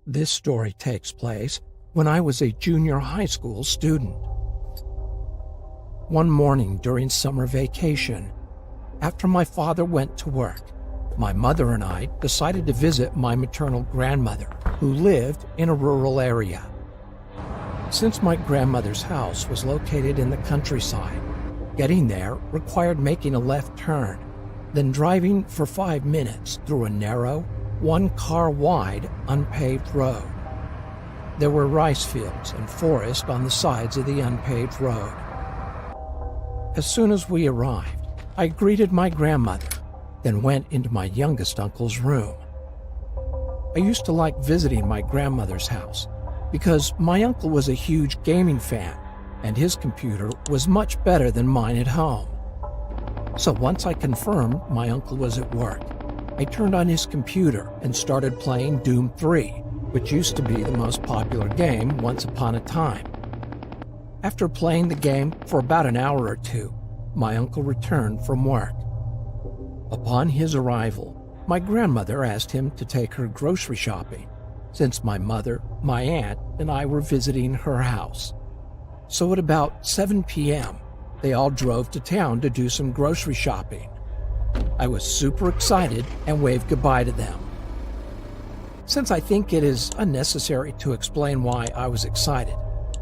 This story takes place when I was a junior high school student. One morning during summer vacation, after my father went to work, my mother and I decided to visit my maternal grandmother, who lived in a rural area. Since my grandmother's house was located in the countryside, getting there required making a left turn, then driving for 5 minutes through a narrow, one-car-wide, unpaved road. There were rice fields and forest on the sides of the unpaved road. As soon as we arrived, I greeted my grandmother, then went into my youngest uncle's room. I used to like visiting my grandmother's house because my uncle was a huge gaming fan and his computer was much better than mine at home. So once I confirmed my uncle was at work, I turned on his computer and started playing Doom 3, which used to be the most popular game once upon a time. After playing the game for about an hour or two, my uncle returned from work. Upon his arrival, my grandmother asked him to take her grocery shopping, since my mother, my aunt, and I were visiting her house. So at about 7 p.m., they all drove to town to do some grocery shopping. I was super excited and waved goodbye to them. Since I think it is unnecessary to explain why I was excited,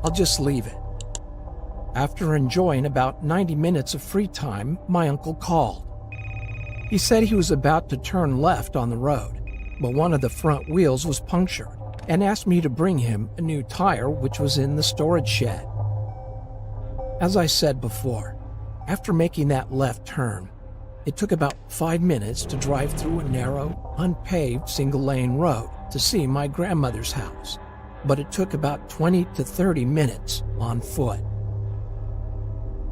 I'll just leave it. After enjoying about 90 minutes of free time, my uncle called. He said he was about to turn left on the road, but one of the front wheels was punctured and asked me to bring him a new tire which was in the storage shed. As I said before, after making that left turn, it took about 5 minutes to drive through a narrow, unpaved single-lane road to see my grandmother's house, but it took about 20 to 30 minutes on foot.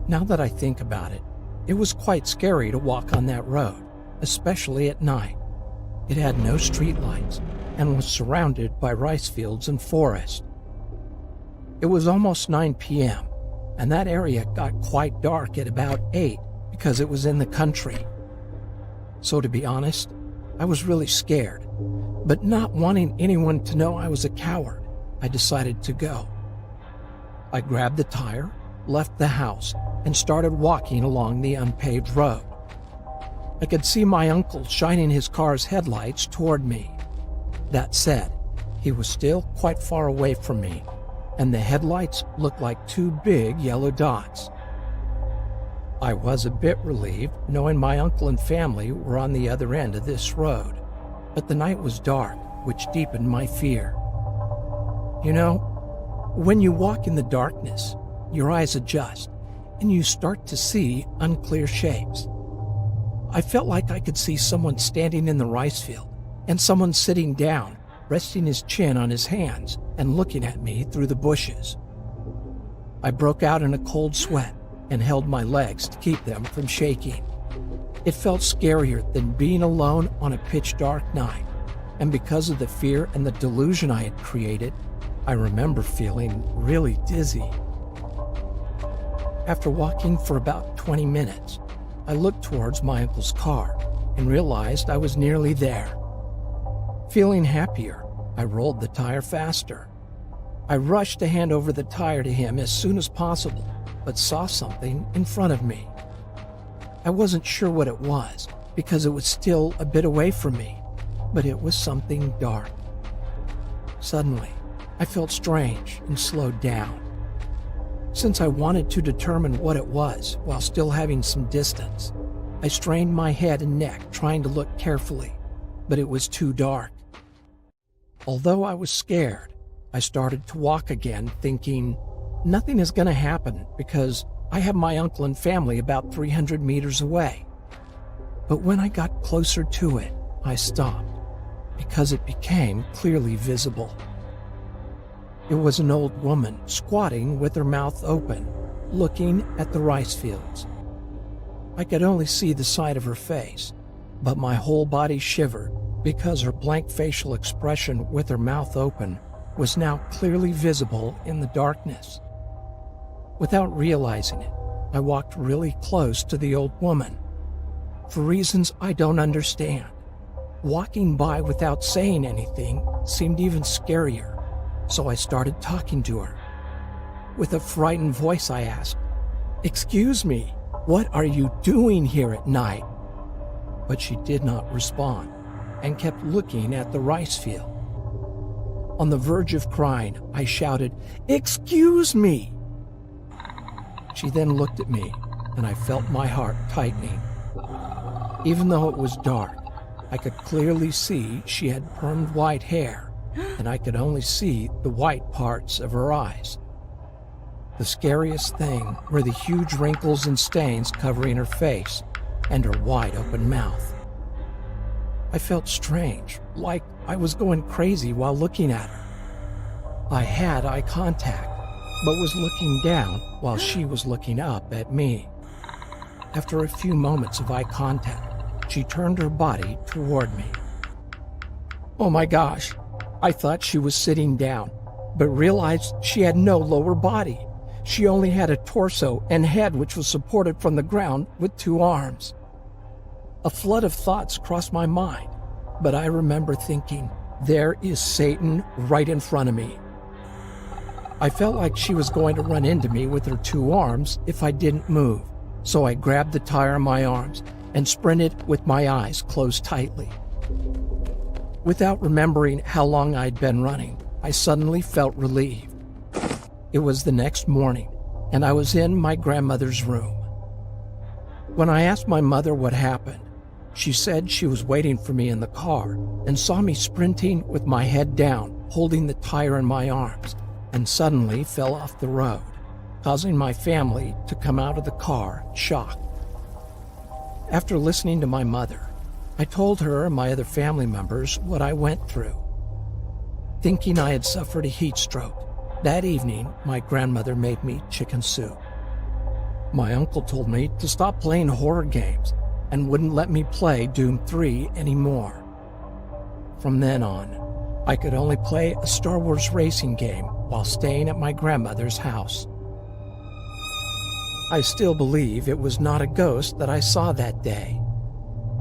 Now that I think about it, it was quite scary to walk on that road, especially at night. It had no streetlights and was surrounded by rice fields and forest. It was almost 9 p.m., and that area got quite dark at about 8 because it was in the country. So to be honest, I was really scared, but not wanting anyone to know I was a coward, I decided to go. I grabbed the tire, left the house, and started walking along the unpaved road. I could see my uncle shining his car's headlights toward me. That said, he was still quite far away from me, and the headlights looked like 2 big yellow dots. I was a bit relieved knowing my uncle and family were on the other end of this road, but the night was dark, which deepened my fear. You know, when you walk in the darkness, your eyes adjust, and you start to see unclear shapes. I felt like I could see someone standing in the rice field, and someone sitting down, resting his chin on his hands and looking at me through the bushes. I broke out in a cold sweat and held my legs to keep them from shaking. It felt scarier than being alone on a pitch-dark night, and because of the fear and the delusion I had created, I remember feeling really dizzy. After walking for about 20 minutes, I looked towards my uncle's car and realized I was nearly there. Feeling happier, I rolled the tire faster. I rushed to hand over the tire to him as soon as possible, but saw something in front of me. I wasn't sure what it was because it was still a bit away from me, but it was something dark. Suddenly, I felt strange and slowed down. Since I wanted to determine what it was while still having some distance, I strained my head and neck trying to look carefully, but it was too dark. Although I was scared, I started to walk again, thinking, nothing is going to happen because I have my uncle and family about 300 meters away. But when I got closer to it, I stopped because it became clearly visible. It was an old woman squatting with her mouth open, looking at the rice fields. I could only see the side of her face, but my whole body shivered because her blank facial expression with her mouth open was now clearly visible in the darkness. Without realizing it, I walked really close to the old woman. For reasons I don't understand, Walking by without saying anything seemed even scarier, so I started talking to her. With a frightened voice, I asked, "Excuse me, what are you doing here at night?" But she did not respond and kept looking at the rice field. On the verge of crying, I shouted, "Excuse me!" She then looked at me, and I felt my heart tightening. Even though it was dark, I could clearly see she had permed white hair, and I could only see the white parts of her eyes. The scariest thing were the huge wrinkles and stains covering her face and her wide-open mouth. I felt strange, like I was going crazy while looking at her. I had eye contact, but was looking down while she was looking up at me. After a few moments of eye contact, she turned her body toward me. Oh my gosh, I thought she was sitting down, but realized she had no lower body. She only had a torso and head which was supported from the ground with 2 arms. A flood of thoughts crossed my mind, but I remember thinking, there is Satan right in front of me. I felt like she was going to run into me with her 2 arms if I didn't move, so I grabbed the tire in my arms and sprinted with my eyes closed tightly. Without remembering how long I'd been running, I suddenly felt relieved. It was the next morning, and I was in my grandmother's room. When I asked my mother what happened, she said she was waiting for me in the car and saw me sprinting with my head down, holding the tire in my arms, and suddenly fell off the road, causing my family to come out of the car shocked. After listening to my mother, I told her and my other family members what I went through. Thinking I had suffered a heat stroke, that evening my grandmother made me chicken soup. My uncle told me to stop playing horror games and wouldn't let me play Doom 3 anymore. From then on, I could only play a Star Wars racing game while staying at my grandmother's house. I still believe it was not a ghost that I saw that day.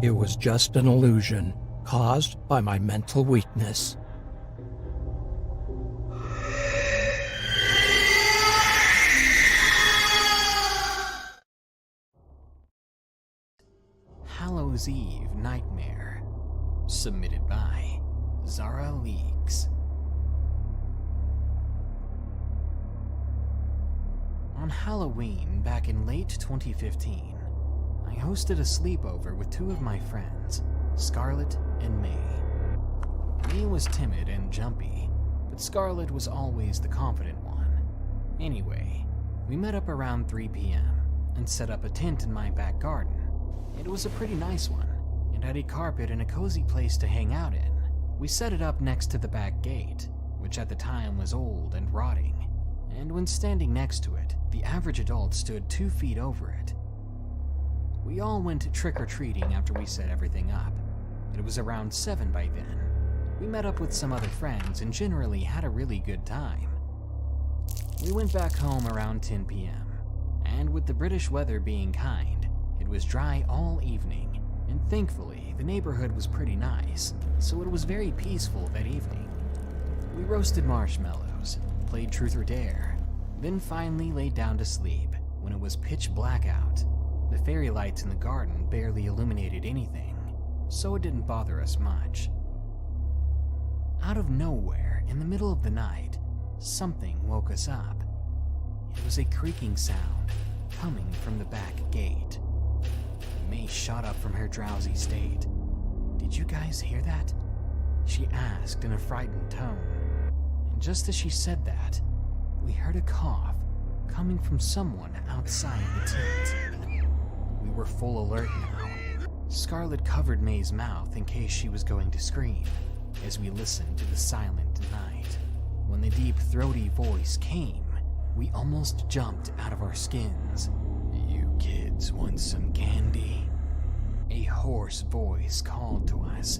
It was just an illusion caused by my mental weakness. Hallows Eve Nightmare, submitted by Zara Leaks. On Halloween back in late 2015, I hosted a sleepover with 2 of my friends, Scarlett and May. May was timid and jumpy, but Scarlett was always the confident one. Anyway, we met up around 3 p.m. and set up a tent in my back garden. It was a pretty nice one, and had a carpet and a cozy place to hang out in. We set it up next to the back gate, which at the time was old and rotting, and when standing next to it, the average adult stood 2 feet over it. We all went trick-or-treating after we set everything up. It was around 7 by then. We met up with some other friends and generally had a really good time. We went back home around 10 p.m., and with the British weather being kind, it was dry all evening, and thankfully the neighborhood was pretty nice, so it was very peaceful that evening. We roasted marshmallows, played Truth or Dare, then finally laid down to sleep when it was pitch black out. The fairy lights in the garden barely illuminated anything, so it didn't bother us much. Out of nowhere, in the middle of the night, something woke us up. It was a creaking sound coming from the back gate. May shot up from her drowsy state. "Did you guys hear that?" she asked in a frightened tone. And just as she said that, we heard a cough coming from someone outside the tent. We were full alert now. Scarlett covered May's mouth in case she was going to scream, as we listened to the silent night. When the deep, throaty voice came, we almost jumped out of our skins. "You kids want some candy?" A hoarse voice called to us.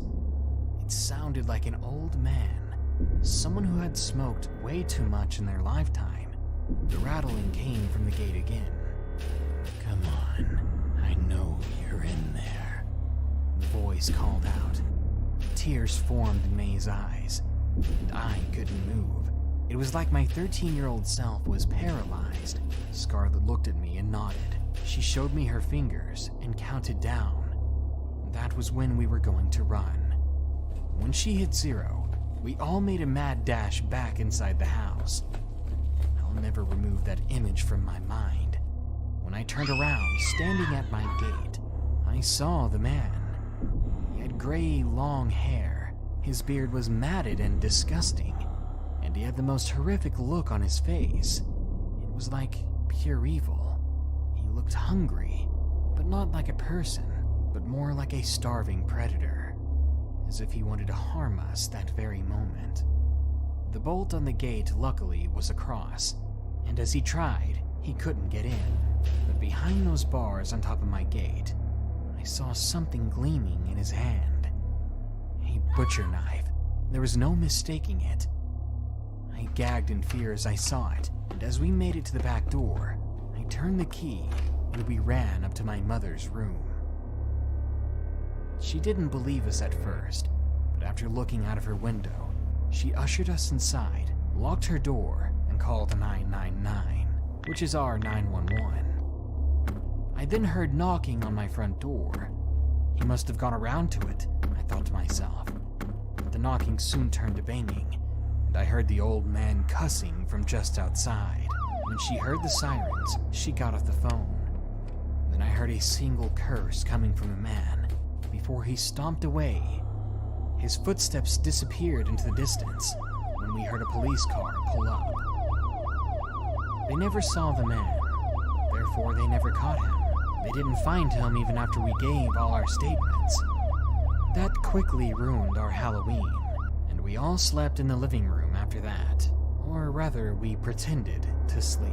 It sounded like an old man, someone who had smoked way too much in their lifetime. The rattling came from the gate again. "Come on, I know you're in there," the voice called out. tears formed in May's eyes, and I couldn't move. It was like my 13-year-old self was paralyzed. Scarlett looked at me and nodded. She showed me her fingers and counted down. That was when we were going to run. When she hit 0, we all made a mad dash back inside the house. I'll never remove that image from my mind. When I turned around, standing at my gate, I saw the man. He had gray, long hair. His beard was matted and disgusting, and he had the most horrific look on his face. It was like pure evil. He looked hungry, but not like a person, but more like a starving predator, as if he wanted to harm us that very moment. The bolt on the gate, luckily, was across, and as he tried, he couldn't get in. But behind those bars on top of my gate, I saw something gleaming in his hand. A butcher knife. There was no mistaking it. I gagged in fear as I saw it, and as we made it to the back door, I turned the key and we ran up to my mother's room. She didn't believe us at first, but after looking out of her window, she ushered us inside, locked her door, and called 999, which is our 911. I then heard knocking on my front door. He must have gone around to it, I thought to myself. But the knocking soon turned to banging, and I heard the old man cussing from just outside. When she heard the sirens, she got off the phone. Then I heard a single curse coming from the man before he stomped away. His footsteps disappeared into the distance when we heard a police car pull up. They never saw the man, therefore they never caught him. They didn't find him even after we gave all our statements. That quickly ruined our Halloween, and we all slept in the living room after that. Or rather, we pretended to sleep.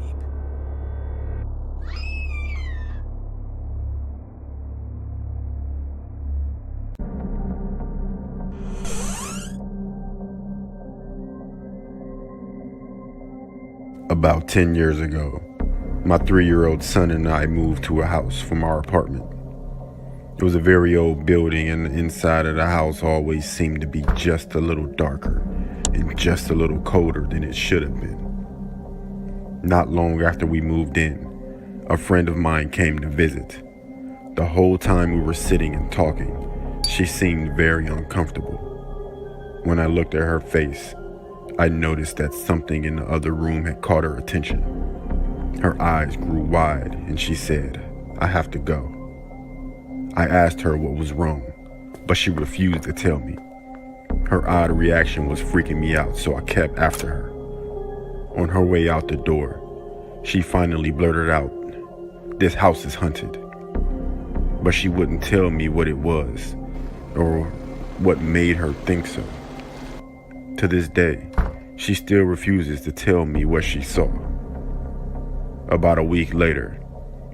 About 10 years ago, my 3-year-old son and I moved to a house from our apartment. It was a very old building, and the inside of the house always seemed to be just a little darker and just a little colder than it should have been. Not long after we moved in, a friend of mine came to visit. The whole time we were sitting and talking, she seemed very uncomfortable. When I looked at her face, I noticed that something in the other room had caught her attention. Her eyes grew wide and she said, "I have to go." I asked her what was wrong, but she refused to tell me. Her odd reaction was freaking me out, so I kept after her. On her way out the door, she finally blurted out, "This house is haunted." But she wouldn't tell me what it was or what made her think so. To this day, she still refuses to tell me what she saw. About a week later,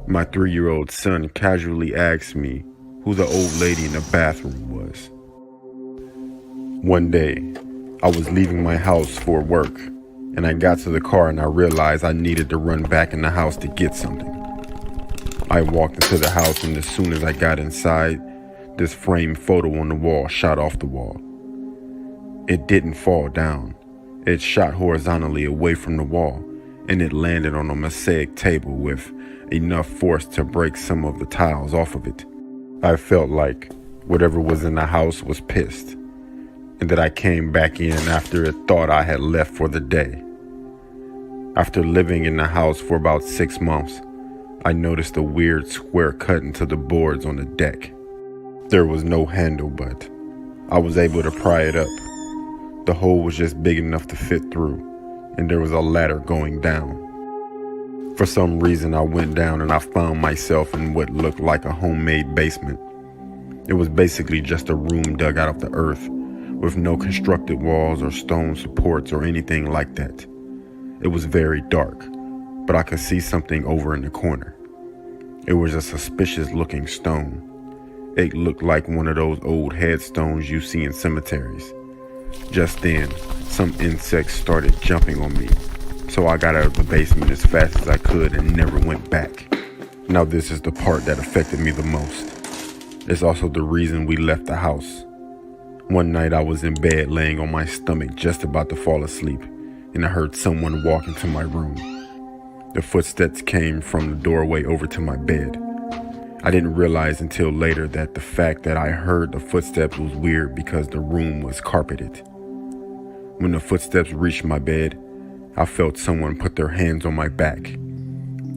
my 3-year-old son casually asked me who the old lady in the bathroom was. One day, I was leaving my house for work, and I got to the car and I realized I needed to run back in the house to get something. I walked into the house, and as soon as I got inside, this framed photo on the wall shot off the wall. It didn't fall down. It shot horizontally away from the wall, and it landed on a mosaic table with enough force to break some of the tiles off of it. I felt like whatever was in the house was pissed, and that I came back in after it thought I had left for the day. After living in the house for about 6 months, I noticed a weird square cut into the boards on the deck. There was no handle, but I was able to pry it up. The hole was just big enough to fit through, and there was a ladder going down. For some reason, I went down and I found myself in what looked like a homemade basement. It was basically just a room dug out of the earth, with no constructed walls or stone supports or anything like that. It was very dark, but I could see something over in the corner. It was a suspicious looking stone. It looked like one of those old headstones you see in cemeteries. Just then, some insects started jumping on me, so I got out of the basement as fast as I could and never went back. Now this is the part that affected me the most. It's also the reason we left the house. One night I was in bed laying on my stomach just about to fall asleep, and I heard someone walk into my room. The footsteps came from the doorway over to my bed. I didn't realize until later that the fact that I heard the footsteps was weird because the room was carpeted. When the footsteps reached my bed, I felt someone put their hands on my back.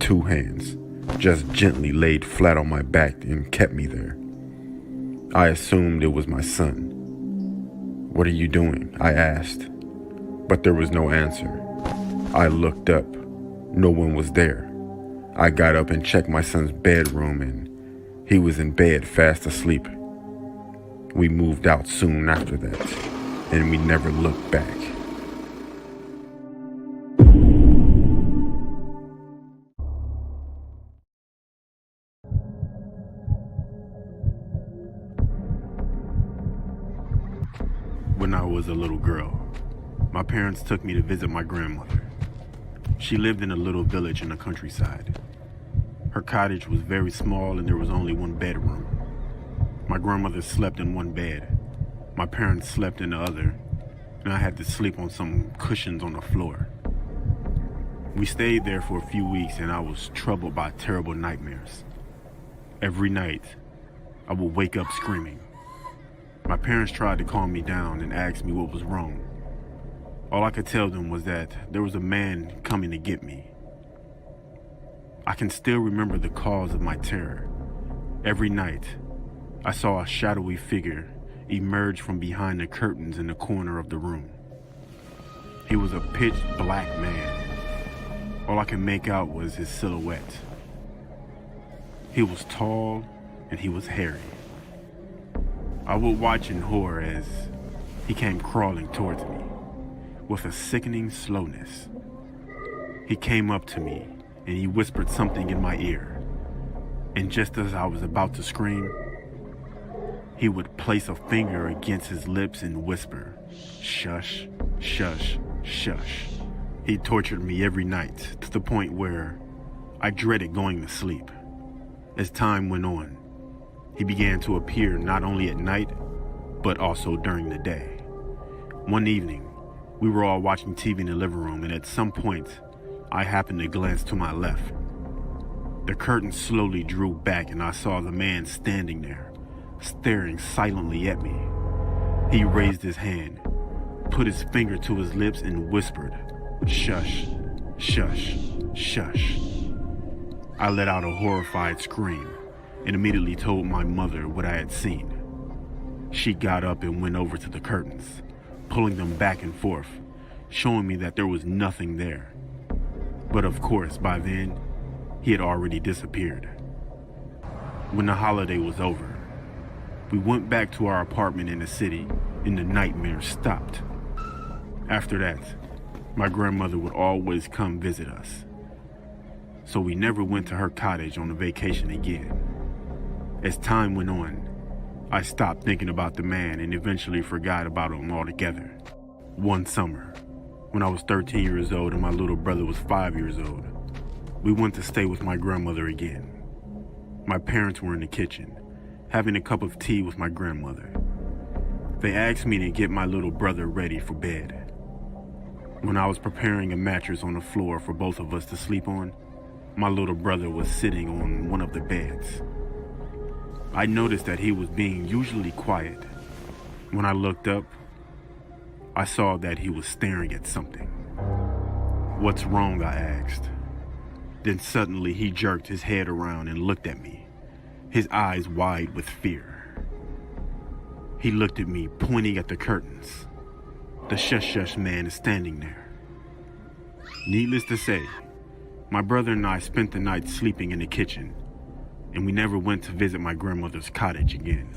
2 hands, just gently laid flat on my back and kept me there. I assumed it was my son. "What are you doing?" I asked, but there was no answer. I looked up. No one was there. I got up and checked my son's bedroom, and he was in bed fast asleep. We moved out soon after that, and we never looked back. When I was a little girl, my parents took me to visit my grandmother. She lived in a little village in the countryside. Her cottage was very small and there was only one bedroom. My grandmother slept in one bed. My parents slept in the other, and I had to sleep on some cushions on the floor. We stayed there for a few weeks and I was troubled by terrible nightmares. Every night, I would wake up screaming. My parents tried to calm me down and asked me what was wrong. All I could tell them was that there was a man coming to get me. I can still remember the cause of my terror. Every night, I saw a shadowy figure emerge from behind the curtains in the corner of the room. He was a pitch black man. All I could make out was his silhouette. He was tall and he was hairy. I would watch in horror as he came crawling towards me with a sickening slowness. He came up to me and he whispered something in my ear. And just as I was about to scream, he would place a finger against his lips and whisper, "Shush, shush, shush." He tortured me every night to the point where I dreaded going to sleep. As time went on, he began to appear not only at night, but also during the day. One evening, we were all watching TV in the living room, and at some point, I happened to glance to my left. The curtain slowly drew back and I saw the man standing there, staring silently at me. He raised his hand, put his finger to his lips and whispered, "Shush, shush, shush." I let out a horrified scream and immediately told my mother what I had seen. She got up and went over to the curtains, pulling them back and forth, showing me that there was nothing there. But of course, by then, he had already disappeared. When the holiday was over, we went back to our apartment in the city and the nightmare stopped. After that, my grandmother would always come visit us. So we never went to her cottage on a vacation again. As time went on, I stopped thinking about the man and eventually forgot about him altogether. One summer, when I was 13 years old and my little brother was 5 years old, we went to stay with my grandmother again. My parents were in the kitchen, having a cup of tea with my grandmother. They asked me to get my little brother ready for bed. When I was preparing a mattress on the floor for both of us to sleep on, my little brother was sitting on one of the beds. I noticed that he was being usually quiet. When I looked up, I saw that he was staring at something. "What's wrong?" I asked. Then suddenly he jerked his head around and looked at me, his eyes wide with fear. He looked at me, pointing at the curtains. The shush shush man is standing there. Needless to say, my brother and I spent the night sleeping in the kitchen, and we never went to visit my grandmother's cottage again.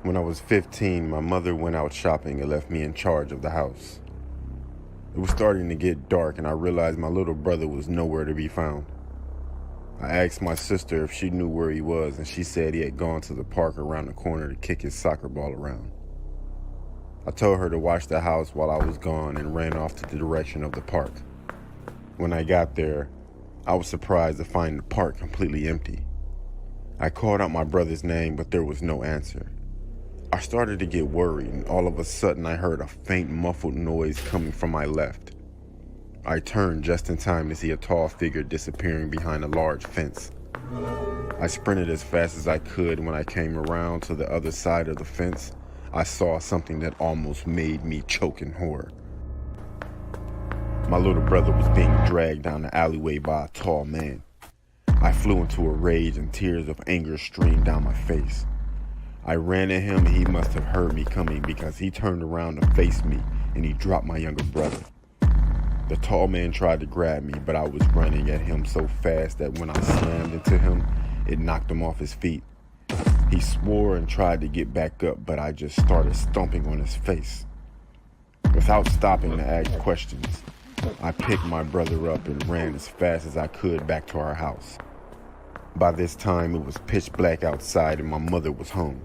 When I was 15, my mother went out shopping and left me in charge of the house. It was starting to get dark and I realized my little brother was nowhere to be found. I asked my sister if she knew where he was and she said he had gone to the park around the corner to kick his soccer ball around. I told her to watch the house while I was gone and ran off to the direction of the park. When I got there, I was surprised to find the park completely empty. I called out my brother's name, but there was no answer. I started to get worried, and all of a sudden I heard a faint muffled noise coming from my left. I turned just in time to see a tall figure disappearing behind a large fence. I sprinted as fast as I could. When I came around to the other side of the fence, I saw something that almost made me choke in horror. My little brother was being dragged down the alleyway by a tall man. I flew into a rage and tears of anger streamed down my face. I ran at him and he must have heard me coming because he turned around to face me and he dropped my younger brother. The tall man tried to grab me, but I was running at him so fast that when I slammed into him, it knocked him off his feet. He swore and tried to get back up, but I just started stomping on his face. Without stopping to ask questions, I picked my brother up and ran as fast as I could back to our house. By this time, it was pitch black outside and my mother was home.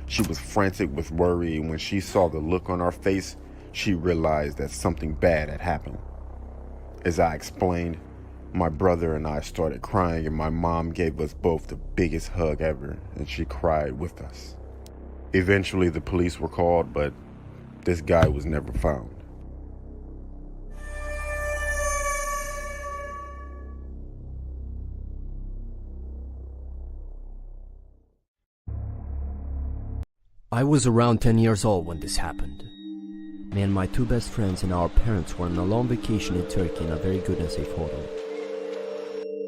She was frantic with worry, and when she saw the look on our face, she realized that something bad had happened. As I explained, my brother and I started crying, and my mom gave us both the biggest hug ever, and she cried with us. Eventually, the police were called, but this guy was never found. I was around 10 years old when this happened. Me and my two best friends and our parents were on a long vacation in Turkey in a very good and safe hotel.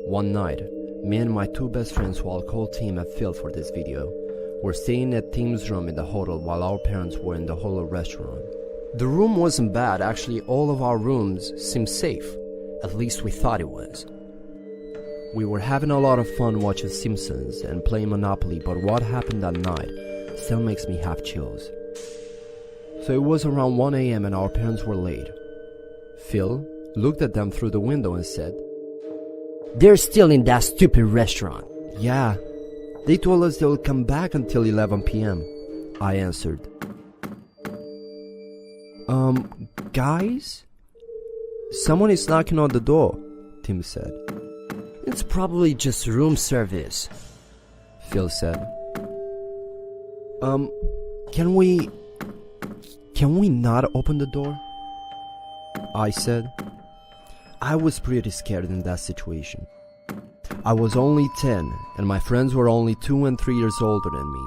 One night, me and my two best friends, who I'll call Tim and Phil for this video, were staying at Tim's room in the hotel while our parents were in the hotel restaurant. The room wasn't bad, actually all of our rooms seemed safe, at least we thought it was. We were having a lot of fun watching Simpsons and playing Monopoly, but what happened that night still makes me have chills. So it was around 1 a.m. and our parents were late. Phil looked at them through the window and said, "They're still in that stupid restaurant." "Yeah, they told us they'll come back until 11 p.m. I answered. Guys? Someone is knocking on the door," Tim said. "It's probably just room service," Phil said. Can we not open the door?" I said. I was pretty scared in that situation. I was only 10 and my friends were only 2 and 3 years older than me.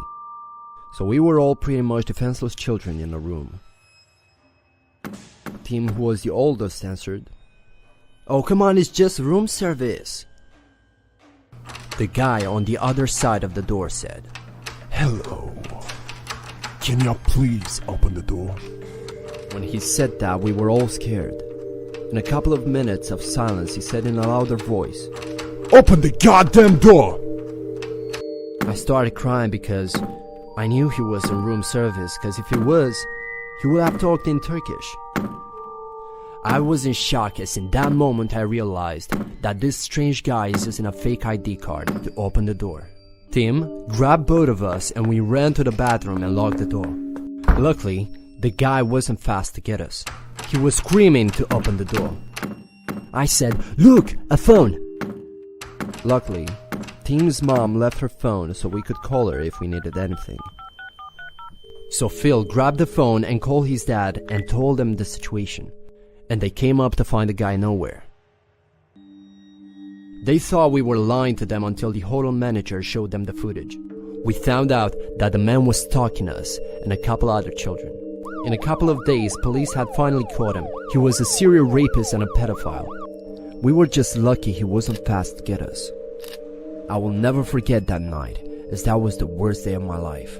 So we were all pretty much defenseless children in the room. Tim, who was the oldest, answered, "Oh, come on, it's just room service." The guy on the other side of the door said, "Hello. Can you please open the door?" When he said that, we were all scared. In a couple of minutes of silence, he said in a louder voice, "Open the goddamn door!" I started crying because I knew he was in room service, because if he was, he would have talked in Turkish. I was in shock, as in that moment I realized that this strange guy is using a fake ID card to open the door. Tim grabbed both of us and we ran to the bathroom and locked the door. Luckily, the guy wasn't fast to get us. He was screaming to open the door. I said, "Look, a phone!" Luckily, Tim's mom left her phone so we could call her if we needed anything. So Phil grabbed the phone and called his dad and told them the situation, and they came up to find the guy nowhere. They thought we were lying to them until the hotel manager showed them the footage. We found out that the man was stalking us and a couple other children. In a couple of days, police had finally caught him. He was a serial rapist and a pedophile. We were just lucky he wasn't fast to get us. I will never forget that night, as that was the worst day of my life.